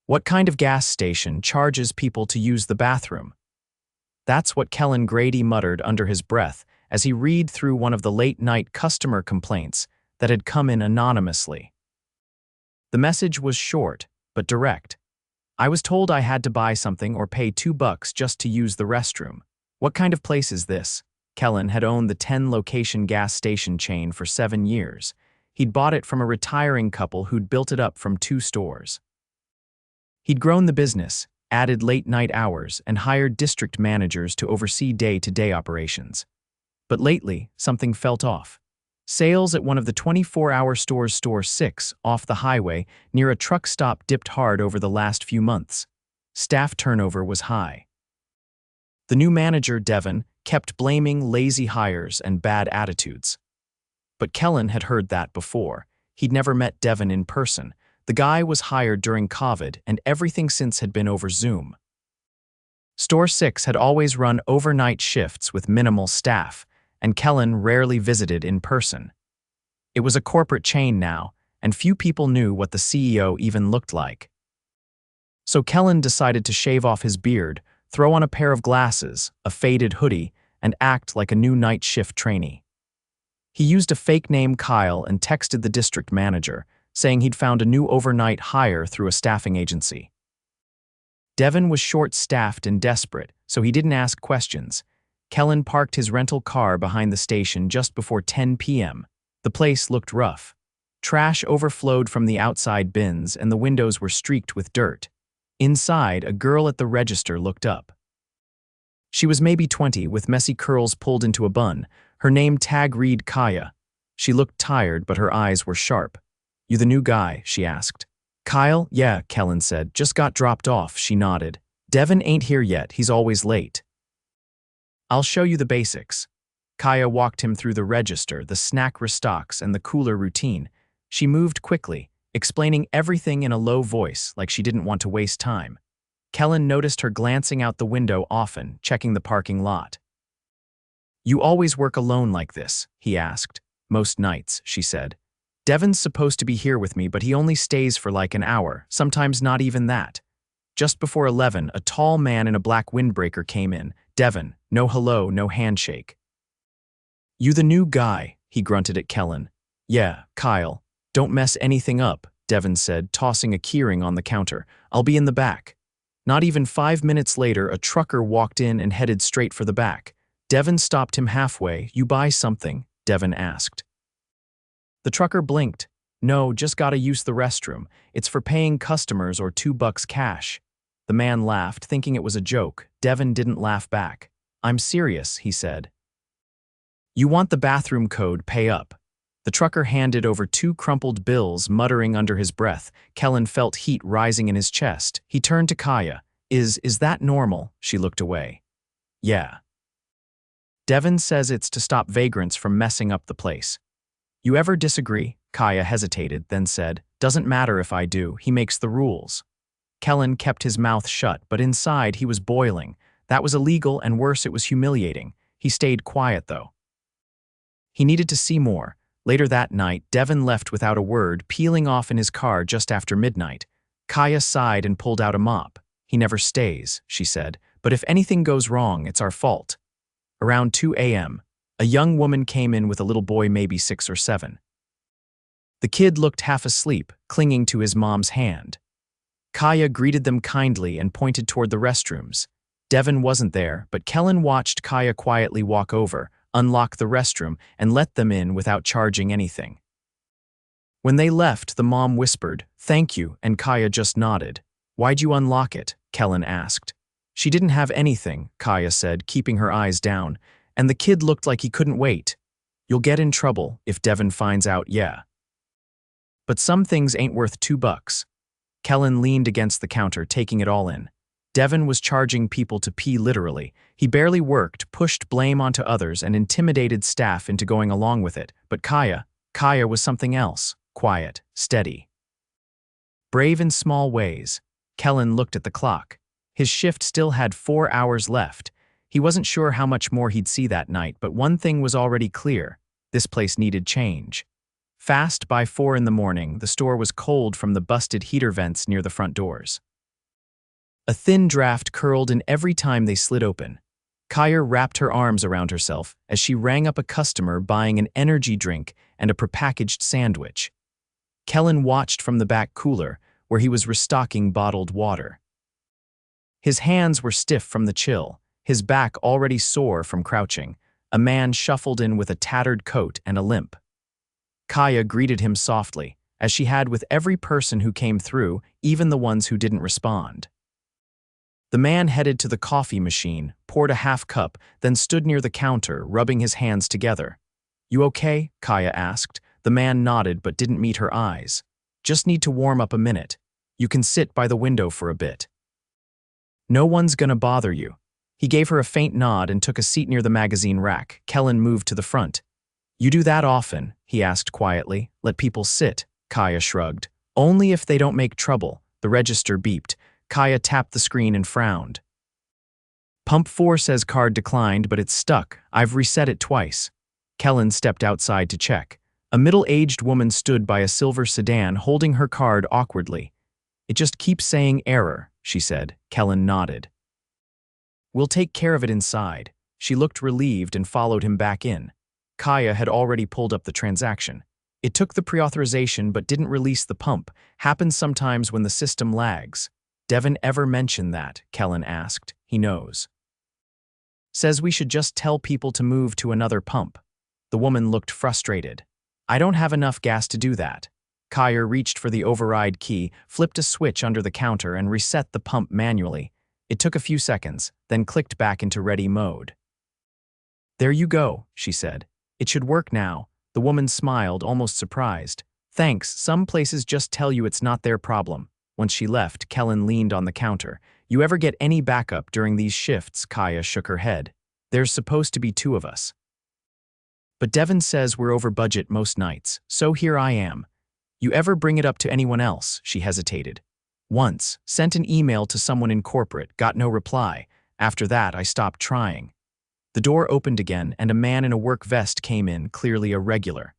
What kind of gas station charges people to use the bathroom? That's what Kellan Grady muttered under his breath as he read through one of the late-night customer complaints that had come in anonymously. The message was short, but direct. I was told I had to buy something or pay $2 just to use the restroom. What kind of place is this? Kellan had owned the 10-location gas station chain for 7 years. He'd bought it from a retiring couple who'd built it up from 2 stores. He'd grown the business, added late-night hours, and hired district managers to oversee day-to-day operations. But lately, something felt off. Sales at one of the 24-hour stores, Store 6, off the highway, near a truck stop, dipped hard over the last few months. Staff turnover was high. The new manager, Devon, kept blaming lazy hires and bad attitudes. But Kellan had heard that before. He'd never met Devon in person. The guy was hired during COVID, and everything since had been over Zoom. Store 6 had always run overnight shifts with minimal staff, and Kellan rarely visited in person. It was a corporate chain now, and few people knew what the CEO even looked like. So Kellan decided to shave off his beard, throw on a pair of glasses, a faded hoodie, and act like a new night shift trainee. He used a fake name, Kyle, and texted the district manager, saying he'd found a new overnight hire through a staffing agency. Devon was short-staffed and desperate, so he didn't ask questions. Kellan parked his rental car behind the station just before 10 p.m. The place looked rough. Trash overflowed from the outside bins, and the windows were streaked with dirt. Inside, a girl at the register looked up. She was maybe 20, with messy curls pulled into a bun. Her name tag read Kaya. She looked tired, but her eyes were sharp. "You the new guy?" she asked. "Kyle? Yeah," Kellan said. "Just got dropped off," she nodded. "Devon ain't here yet, he's always late." "I'll show you the basics." Kaya walked him through the register, the snack restocks, and the cooler routine. She moved quickly, explaining everything in a low voice, like she didn't want to waste time. Kellan noticed her glancing out the window often, checking the parking lot. "You always work alone like this?" he asked. "Most nights," she said. "Devon's supposed to be here with me, but he only stays for like an hour, sometimes not even that." Just before 11, a tall man in a black windbreaker came in. "Devon, no hello, no handshake." "You the new guy?" he grunted at Kellan. "Yeah, Kyle. Don't mess anything up," Devon said, tossing a keyring on the counter. "I'll be in the back." Not even 5 minutes later, a trucker walked in and headed straight for the back. Devon stopped him halfway. "You buy something?" Devon asked. The trucker blinked. "No, just gotta use the restroom. It's for paying customers or $2 cash." The man laughed, thinking it was a joke. Devon didn't laugh back. "I'm serious," he said. "You want the bathroom code, pay up." The trucker handed over 2 crumpled bills, muttering under his breath. Kellan felt heat rising in his chest. He turned to Kaya. Is that normal?" She looked away. "Yeah." "Devon says it's to stop vagrants from messing up the place." "You ever disagree?" Kaya hesitated, then said, "Doesn't matter if I do, he makes the rules." Kellan kept his mouth shut, but inside he was boiling. That was illegal, and worse, it was humiliating. He stayed quiet, though. He needed to see more. Later that night, Devon left without a word, peeling off in his car just after midnight. Kaya sighed and pulled out a mop. "He never stays," she said, "but if anything goes wrong, it's our fault." Around 2 a.m., a young woman came in with a little boy, maybe 6 or 7. The kid looked half asleep, clinging to his mom's hand. Kaya greeted them kindly and pointed toward the restrooms. Devon wasn't there, but Kellan watched Kaya quietly walk over, unlock the restroom, and let them in without charging anything. When they left, the mom whispered, "Thank you," and Kaya just nodded. "Why'd you unlock it?" Kellan asked. "She didn't have anything," Kaya said, keeping her eyes down, "and the kid looked like he couldn't wait." "You'll get in trouble if Devon finds out, yeah. But some things ain't worth $2. Kellan leaned against the counter, taking it all in. Devon was charging people to pee literally. He barely worked, pushed blame onto others, and intimidated staff into going along with it. But Kaya was something else. Quiet, steady. Brave in small ways. Kellan looked at the clock. His shift still had 4 hours left. He wasn't sure how much more he'd see that night, but one thing was already clear. This place needed change. Fast by 4 in the morning, the store was cold from the busted heater vents near the front doors. A thin draft curled in every time they slid open. Kaya wrapped her arms around herself as she rang up a customer buying an energy drink and a prepackaged sandwich. Kellan watched from the back cooler, where he was restocking bottled water. His hands were stiff from the chill, his back already sore from crouching. A man shuffled in with a tattered coat and a limp. Kaya greeted him softly, as she had with every person who came through, even the ones who didn't respond. The man headed to the coffee machine, poured a half cup, then stood near the counter, rubbing his hands together. "You okay?" Kaya asked. The man nodded but didn't meet her eyes. "Just need to warm up a minute. You can sit by the window for a bit. No one's gonna bother you." He gave her a faint nod and took a seat near the magazine rack. Kellan moved to the front. "You do that often?" he asked quietly. "Let people sit?" Kaya shrugged. "Only if they don't make trouble." The register beeped. Kaya tapped the screen and frowned. "Pump 4 says card declined, but it's stuck. I've reset it twice." Kellan stepped outside to check. A middle-aged woman stood by a silver sedan holding her card awkwardly. "It just keeps saying error," she said. Kellan nodded. "We'll take care of it inside." She looked relieved and followed him back in. Kaya had already pulled up the transaction. It took the pre-authorization but didn't release the pump. Happens sometimes when the system lags. "Devon ever mentioned that?" Kellan asked. "He knows. Says we should just tell people to move to another pump." The woman looked frustrated. "I don't have enough gas to do that." Kaya reached for the override key, flipped a switch under the counter and reset the pump manually. It took a few seconds, then clicked back into ready mode. "There you go," she said. "It should work now." The woman smiled, almost surprised. "Thanks, some places just tell you it's not their problem." Once she left, Kellan leaned on the counter. "You ever get any backup during these shifts?" Kaya shook her head. "There's supposed to be 2 of us. But Devon says we're over budget most nights, so here I am." "You ever bring it up to anyone else?" She hesitated. "Once, sent an email to someone in corporate, got no reply. After that, I stopped trying." The door opened again, and a man in a work vest came in, clearly a regular.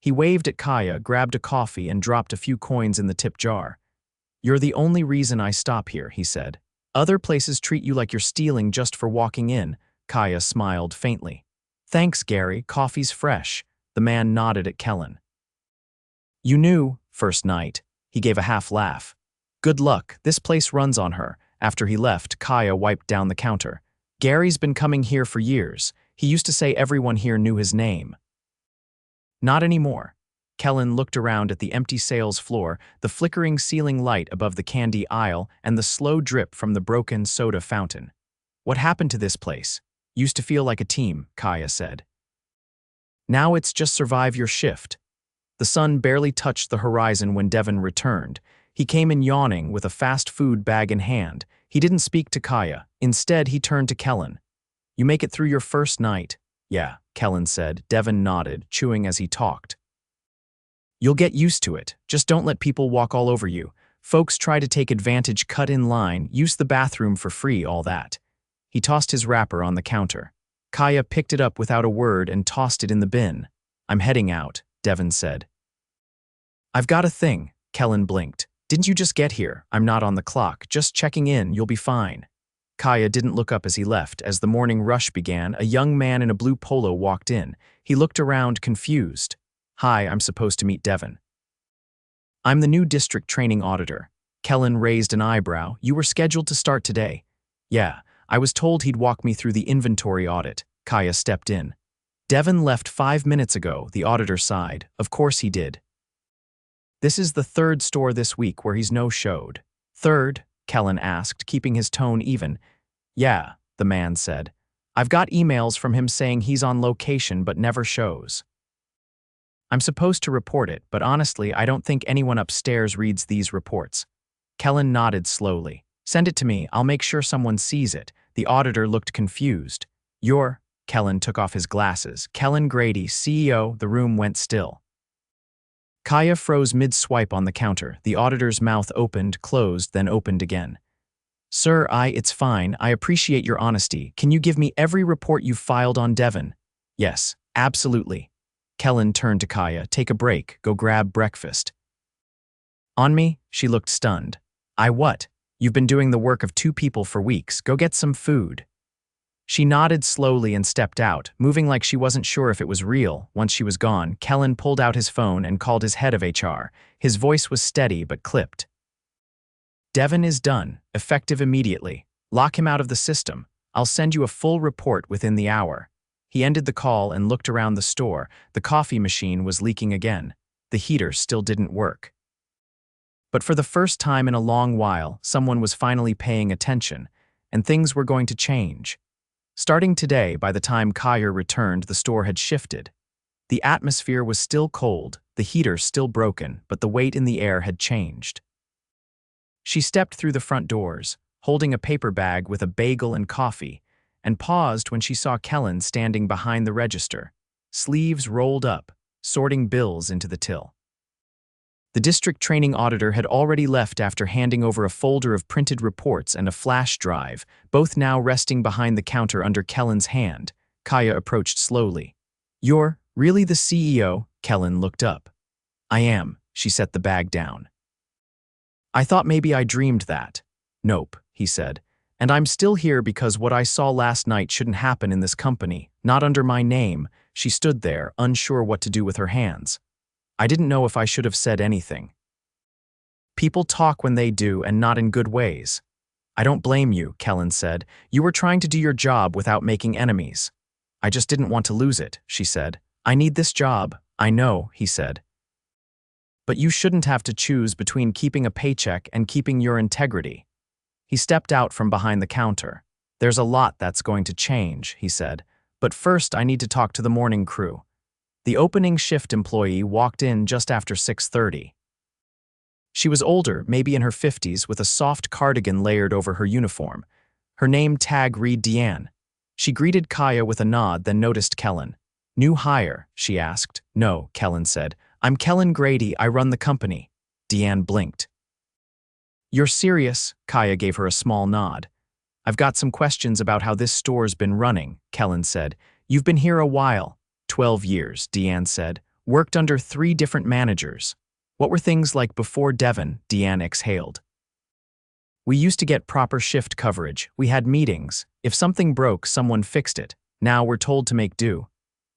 He waved at Kaya, grabbed a coffee, and dropped a few coins in the tip jar. "You're the only reason I stop here," he said. "Other places treat you like you're stealing just for walking in." Kaya smiled faintly. "Thanks, Gary, coffee's fresh." The man nodded at Kellan. "You knew, first night." He gave a half laugh. "Good luck, this place runs on her." After he left, Kaya wiped down the counter. "Gary's been coming here for years. He used to say everyone here knew his name." "Not anymore." Kellan looked around at the empty sales floor, the flickering ceiling light above the candy aisle, and the slow drip from the broken soda fountain. "What happened to this place?" "Used to feel like a team," Kaya said. "Now it's just survive your shift." The sun barely touched the horizon when Devon returned. He came in yawning with a fast food bag in hand. He didn't speak to Kaya. Instead, he turned to Kellan. "You make it through your first night?" "Yeah," Kellan said. Devon nodded, chewing as he talked. "You'll get used to it. Just don't let people walk all over you. Folks try to take advantage, cut in line, use the bathroom for free, all that." He tossed his wrapper on the counter. Kaya picked it up without a word and tossed it in the bin. "I'm heading out," Devon said. "I've got a thing." Kellan blinked. "Didn't you just get here?" "I'm not on the clock. Just checking in. You'll be fine." Kaya didn't look up as he left. As the morning rush began, a young man in a blue polo walked in. He looked around, confused. "Hi, I'm supposed to meet Devon." "I'm the new district training auditor." Kellan raised an eyebrow. "You were scheduled to start today." "Yeah, I was told he'd walk me through the inventory audit." Kaya stepped in. "Devon left 5 minutes ago," the auditor sighed. "Of course he did. This is the 3rd store this week where he's no-showed." "Third?" Kellan asked, keeping his tone even. "Yeah," the man said. "I've got emails from him saying he's on location but never shows. I'm supposed to report it, but honestly, I don't think anyone upstairs reads these reports." Kellan nodded slowly. "Send it to me. I'll make sure someone sees it." The auditor looked confused. "You're—" Kellan took off his glasses. "Kellan Grady, CEO." The room went still. Kaya froze mid-swipe on the counter. The auditor's mouth opened, closed, then opened again. "Sir, it's fine. I appreciate your honesty. Can you give me every report you've filed on Devon?" "Yes, absolutely." Kellan turned to Kaya. "Take a break. Go grab breakfast." "On me?" She looked stunned. "I what?" You've been doing the work of 2 people for weeks. Go get some food." She nodded slowly and stepped out, moving like she wasn't sure if it was real. Once she was gone, Kellan pulled out his phone and called his head of HR. His voice was steady but clipped. "Devon is done, effective immediately. Lock him out of the system. I'll send you a full report within the hour." He ended the call and looked around the store. The coffee machine was leaking again. The heater still didn't work. But for the first time in a long while, someone was finally paying attention, and things were going to change. Starting today, by the time Kaya returned, the store had shifted. The atmosphere was still cold, the heater still broken, but the weight in the air had changed. She stepped through the front doors, holding a paper bag with a bagel and coffee, and paused when she saw Kellan standing behind the register, sleeves rolled up, sorting bills into the till. The district training auditor had already left after handing over a folder of printed reports and a flash drive, both now resting behind the counter under Kellan's hand. Kaya approached slowly. "You're really the CEO?" Kellan looked up. "I am." She set the bag down. "I thought maybe I dreamed that." "Nope," he said. "And I'm still here because what I saw last night shouldn't happen in this company, not under my name." She stood there, unsure what to do with her hands. "I didn't know if I should have said anything. People talk when they do and not in good ways." "I don't blame you," Kellan said. "You were trying to do your job without making enemies." "I just didn't want to lose it," she said. "I need this job." "I know," he said. "But you shouldn't have to choose between keeping a paycheck and keeping your integrity." He stepped out from behind the counter. "There's a lot that's going to change," he said. "But first I need to talk to the morning crew." The opening shift employee walked in just after 6:30. She was older, maybe in her 50s, with a soft cardigan layered over her uniform. Her name tag read Deanne. She greeted Kaya with a nod, then noticed Kellan. "New hire?" she asked. "No," Kellan said. "I'm Kellan Grady, I run the company." Deanne blinked. "You're serious?" Kaya gave her a small nod. "I've got some questions about how this store's been running," Kellan said. "You've been here a while." 12 years, Deanne said. "Worked under 3 different managers." "What were things like before Devon?" Deanne exhaled. "We used to get proper shift coverage. We had meetings. If something broke, someone fixed it. Now we're told to make do."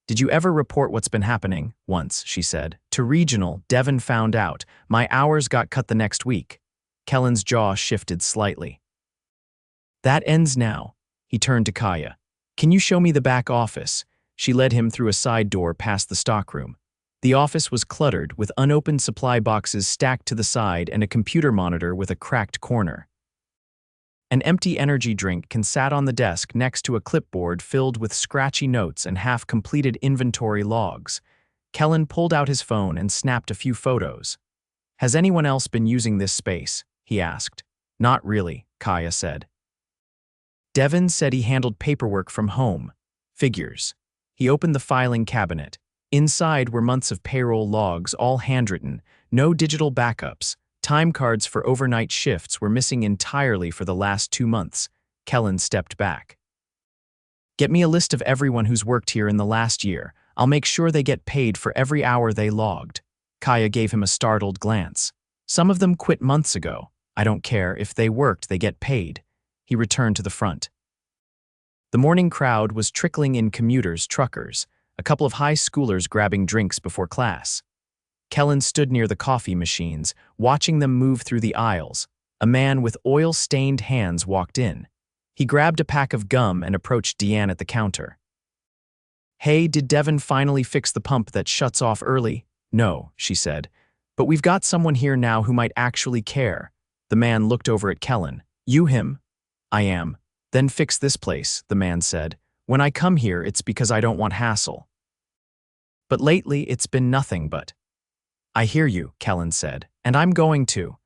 "Did you ever report what's been happening?" "Once," she said. "To regional, Devon found out. My hours got cut the next week." Kellan's jaw shifted slightly. "That ends now." He turned to Kaya. "Can you show me the back office?" She led him through a side door past the stockroom. The office was cluttered, with unopened supply boxes stacked to the side and a computer monitor with a cracked corner. An empty energy drink can sat on the desk next to a clipboard filled with scratchy notes and half-completed inventory logs. Kellan pulled out his phone and snapped a few photos. "Has anyone else been using this space?" he asked. "Not really," Kaya said. Devon said he handled paperwork from home. Figures. He opened the filing cabinet. Inside were months of payroll logs, all handwritten, no digital backups. Time cards for overnight shifts were missing entirely for the last 2 months. Kellan stepped back. "Get me a list of everyone who's worked here in the last year. I'll make sure they get paid for every hour they logged." Kaya gave him a startled glance. "Some of them quit months ago. I don't care. If they worked, they get paid." He returned to the front. The morning crowd was trickling in: commuters, truckers, a couple of high schoolers grabbing drinks before class. Kellan stood near the coffee machines, watching them move through the aisles. A man with oil-stained hands walked in. He grabbed a pack of gum and approached Deanne at the counter. "Hey, did Devon finally fix the pump that shuts off early?" "No," she said. "But we've got someone here now who might actually care." The man looked over at Kellan. "You him?" "I am." "Then fix this place," the man said. "When I come here, it's because I don't want hassle. But lately, it's been nothing but." "I hear you," Kellan said, "and I'm going to."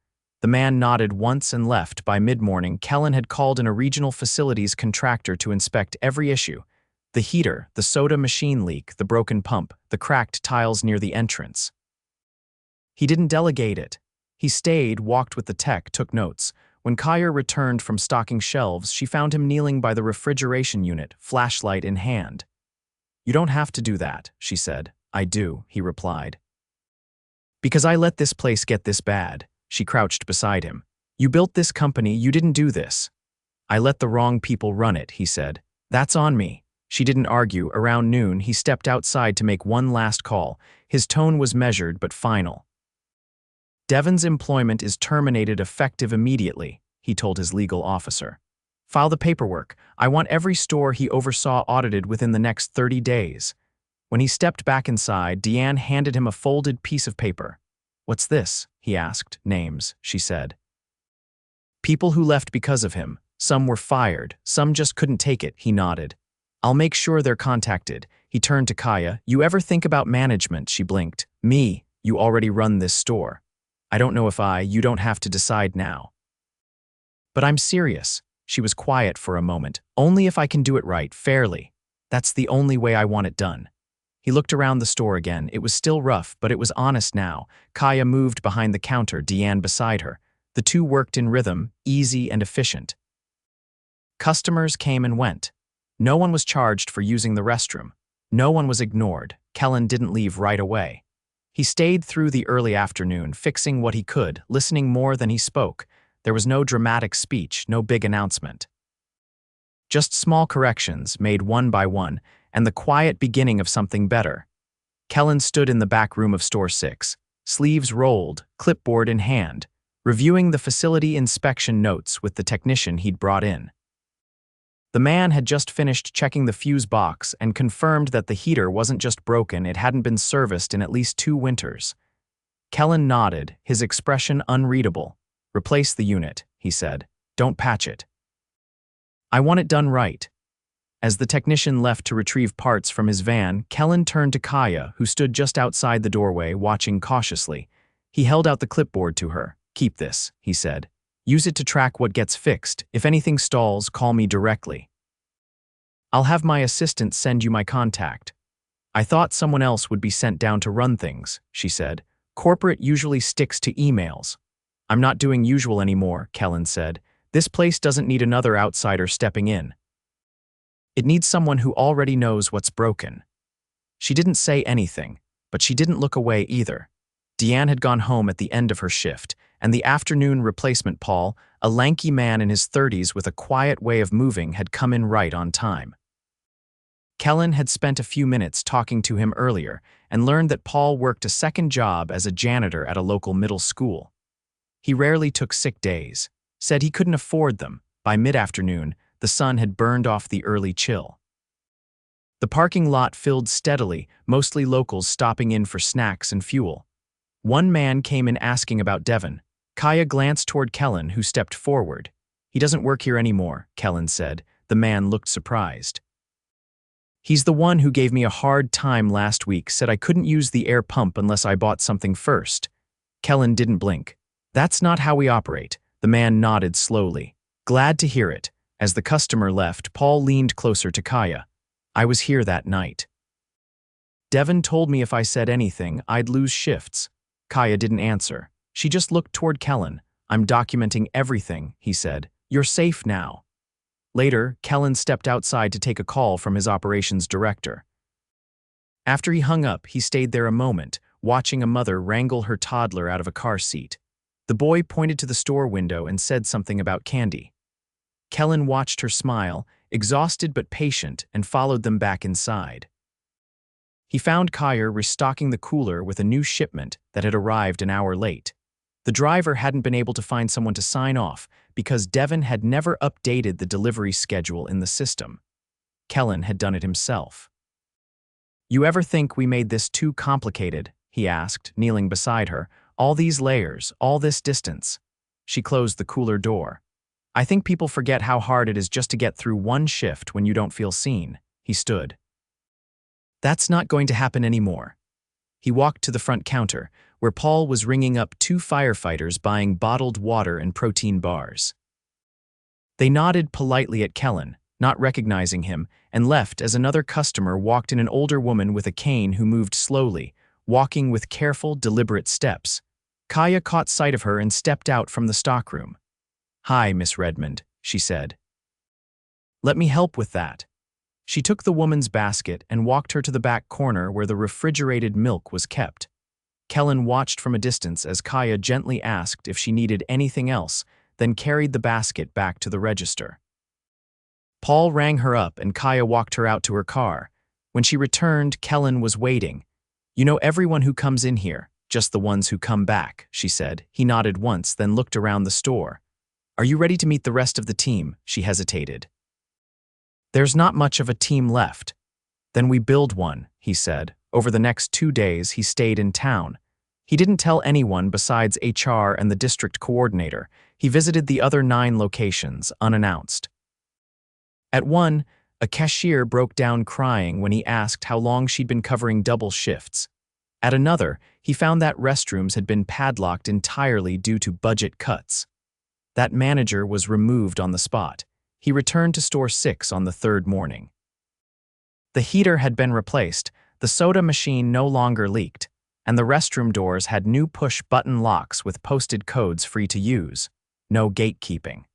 The man nodded once and left. By mid-morning, Kellan had called in a regional facilities contractor to inspect every issue: the heater, the soda machine leak, the broken pump, the cracked tiles near the entrance. He didn't delegate it. He stayed, walked with the tech, took notes. When Kaya returned from stocking shelves, she found him kneeling by the refrigeration unit, flashlight in hand. "You don't have to do that," she said. "I do," he replied. "Because I let this place get this bad." She crouched beside him. You built this company, you didn't do this. I let the wrong people run it, he said. That's on me. She didn't argue. Around noon, he stepped outside to make one last call. His tone was measured but final. Devon's employment is terminated effective immediately, he told his legal officer. File the paperwork. I want every store he oversaw audited within the next 30 days. When he stepped back inside, Deanne handed him a folded piece of paper. What's this? He asked. Names, she said. People who left because of him. Some were fired, some just couldn't take it, he nodded. I'll make sure they're contacted. He turned to Kaya. You ever think about management? She blinked. Me, you already run this store. I don't know if you don't have to decide now. But I'm serious. She was quiet for a moment. Only if I can do it right, fairly. That's the only way I want it done. He looked around the store again. It was still rough, but it was honest now. Kaya moved behind the counter, Deanne beside her. The two worked in rhythm, easy and efficient. Customers came and went. No one was charged for using the restroom. No one was ignored. Kellan didn't leave right away. He stayed through the early afternoon, fixing what he could, listening more than he spoke. There was no dramatic speech, no big announcement. Just small corrections, made one by one, and the quiet beginning of something better. Kellan stood in the back room of Store 6, sleeves rolled, clipboard in hand, reviewing the facility inspection notes with the technician he'd brought in. The man had just finished checking the fuse box and confirmed that the heater wasn't just broken, it hadn't been serviced in at least 2 winters. Kellan nodded, his expression unreadable. Replace the unit, he said. Don't patch it. I want it done right. As the technician left to retrieve parts from his van, Kellan turned to Kaya, who stood just outside the doorway, watching cautiously. He held out the clipboard to her. Keep this, he said. Use it to track what gets fixed. If anything stalls, call me directly. I'll have my assistant send you my contact. I thought someone else would be sent down to run things, she said. Corporate usually sticks to emails. I'm not doing usual anymore, Kellan said. This place doesn't need another outsider stepping in. It needs someone who already knows what's broken. She didn't say anything, but she didn't look away either. Deanne had gone home at the end of her shift, and the afternoon replacement, Paul, a lanky man in his 30s with a quiet way of moving, had come in right on time. Kellan had spent a few minutes talking to him earlier and learned that Paul worked a second job as a janitor at a local middle school. He rarely took sick days, said he couldn't afford them. By mid-afternoon, the sun had burned off the early chill. The parking lot filled steadily, mostly locals stopping in for snacks and fuel. One man came in asking about Devon. Kaya glanced toward Kellan, who stepped forward. He doesn't work here anymore, Kellan said. The man looked surprised. He's the one who gave me a hard time last week, said I couldn't use the air pump unless I bought something first. Kellan didn't blink. That's not how we operate. The man nodded slowly. Glad to hear it. As the customer left, Paul leaned closer to Kaya. I was here that night. Devon told me if I said anything, I'd lose shifts. Kaya didn't answer. She just looked toward Kellan. I'm documenting everything, he said. You're safe now. Later, Kellan stepped outside to take a call from his operations director. After he hung up, he stayed there a moment, watching a mother wrangle her toddler out of a car seat. The boy pointed to the store window and said something about candy. Kellan watched her smile, exhausted but patient, and followed them back inside. He found Kaya restocking the cooler with a new shipment that had arrived an hour late. The driver hadn't been able to find someone to sign off because Devon had never updated the delivery schedule in the system. Kellan had done it himself. You ever think we made this too complicated? He asked, kneeling beside her. All these layers, all this distance. She closed the cooler door. I think people forget how hard it is just to get through one shift when you don't feel seen. He stood. That's not going to happen anymore. He walked to the front counter, where Paul was ringing up 2 firefighters buying bottled water and protein bars. They nodded politely at Kellan, not recognizing him, and left as another customer walked in, an older woman with a cane who moved slowly, walking with careful, deliberate steps. Kaya caught sight of her and stepped out from the stockroom. Hi, Miss Redmond, she said. Let me help with that. She took the woman's basket and walked her to the back corner where the refrigerated milk was kept. Kellan watched from a distance as Kaya gently asked if she needed anything else, then carried the basket back to the register. Paul rang her up and Kaya walked her out to her car. When she returned, Kellan was waiting. "You know everyone who comes in here, just the ones who come back," she said. He nodded once, then looked around the store. "Are you ready to meet the rest of the team?" She hesitated. "There's not much of a team left." "Then we build one," he said. Over the next 2 days, he stayed in town. He didn't tell anyone besides HR and the district coordinator. He visited the other 9 locations, unannounced. At one, a cashier broke down crying when he asked how long she'd been covering double shifts. At another, he found that restrooms had been padlocked entirely due to budget cuts. That manager was removed on the spot. He returned to store 6 on the 3rd morning. The heater had been replaced, the soda machine no longer leaked, and the restroom doors had new push-button locks with posted codes free to use. No gatekeeping.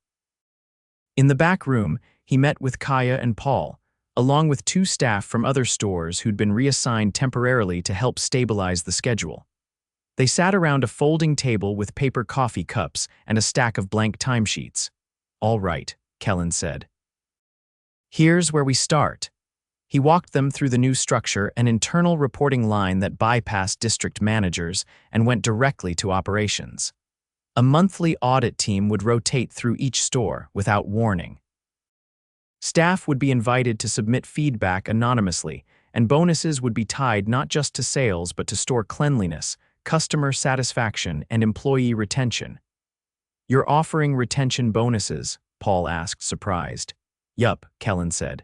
In the back room, he met with Kaya and Paul, along with 2 staff from other stores who'd been reassigned temporarily to help stabilize the schedule. They sat around a folding table with paper coffee cups and a stack of blank timesheets. "All right," Kellan said. "Here's where we start." He walked them through the new structure, an internal reporting line that bypassed district managers and went directly to operations. A monthly audit team would rotate through each store without warning. Staff would be invited to submit feedback anonymously, and bonuses would be tied not just to sales but to store cleanliness, customer satisfaction, and employee retention. "You're offering retention bonuses?" Paul asked, surprised. "Yup," Kellan said.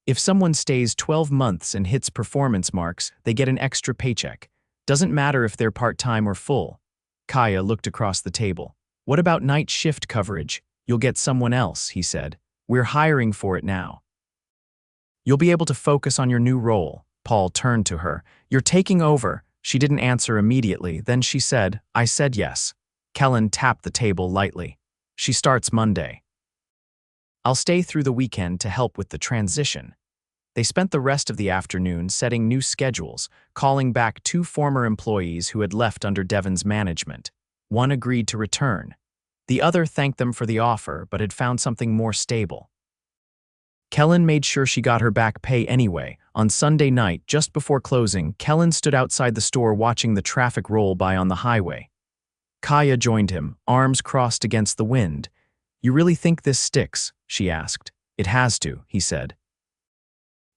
"If someone stays 12 months and hits performance marks, they get an extra paycheck. Doesn't matter if they're part-time or full." Kaya looked across the table. "What about night shift coverage?" "You'll get someone else," he said. "We're hiring for it now." "You'll be able to focus on your new role." Paul turned to her. "You're taking over." She didn't answer immediately. Then she said, "I said yes." Kellan tapped the table lightly. "She starts Monday. I'll stay through the weekend to help with the transition." They spent the rest of the afternoon setting new schedules, calling back 2 former employees who had left under Devon's management. One agreed to return. The other thanked them for the offer but had found something more stable. Kellan made sure she got her back pay anyway. On Sunday night, just before closing, Kellan stood outside the store watching the traffic roll by on the highway. Kaya joined him, arms crossed against the wind. "You really think this sticks?" she asked. "It has to," he said.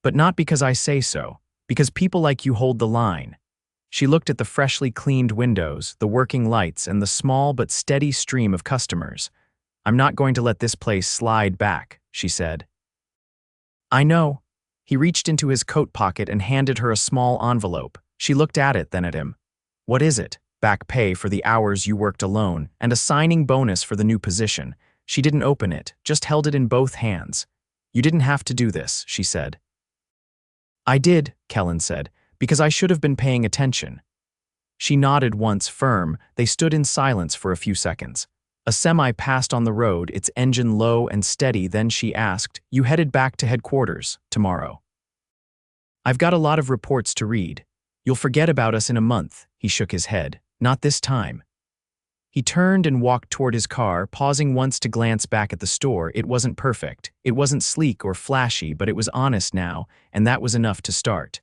"But not because I say so, because people like you hold the line." She looked at the freshly cleaned windows, the working lights, and the small but steady stream of customers. "I'm not going to let this place slide back," she said. "I know." He reached into his coat pocket and handed her a small envelope. She looked at it, then at him. "What is it?" "Back pay for the hours you worked alone, and a signing bonus for the new position." She didn't open it, just held it in both hands. "You didn't have to do this," she said. "I did," Kellan said, "because I should have been paying attention." She nodded once, firm. They stood in silence for a few seconds. A semi passed on the road, its engine low and steady. Then she asked, "You headed back to headquarters tomorrow?" "I've got a lot of reports to read. You'll forget about us in a month." He shook his head. "Not this time." He turned and walked toward his car, pausing once to glance back at the store. It wasn't perfect. It wasn't sleek or flashy, but it was honest now, and that was enough to start.